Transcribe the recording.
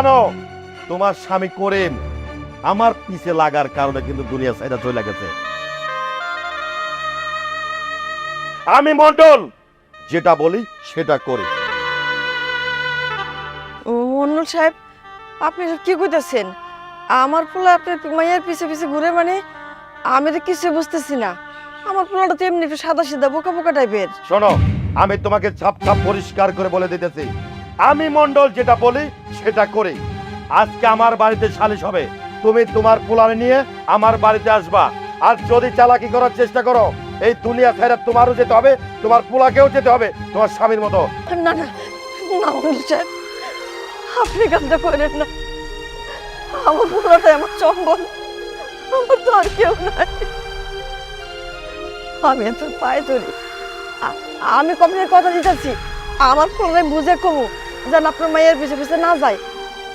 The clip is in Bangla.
জানো তোমার স্বামী করেন আমার পিছে লাগার কারণে কিন্তু দুনিয়া সাইডা চলে গেছে। আমি মন্ডল যেটা বলি সেটা করি। মন্ডল সাহেব, আপনি এসব কি কইতাছেন? আমার পোলা আপনার মাইয়ার পিছে পিছে ঘুরে মানে? আমি তো কিছু বুঝতেছি না। আমার পোলাটা তো এমনি সাদা সিধা বোকা বোকা টাইপের। শোনো, আমি তোমাকে ছাপ ছাপ পরিষ্কার করে বলে দিতেছি, আমি মন্ডল যেটা বলি সেটা করি। আজকে আমার বাড়িতে সালিশ হবে, তুমি তোমার পোলারে নিয়ে আমার বাড়িতে আসবা। আর যদি চালাকি করার চেষ্টা করো এই দুনিয়া ছেড়ে তোমারও যেতে হবে, তোমার পোলাকেও যেতে হবে তোমার স্বামীর মতো। না না না মন্ডল সাহেব, আপনি কাজটা করেন না। আমার পোলাটাই আমার সম্বল, আমার তো আর কেউ নাই। আমি এত পায়ে ধরি, আমি কমপ্লেনের কথা দিতেছি। আমার পোলারে বুঝে কমু যেন আপনার মায়ের পিছে পিছে না যায়।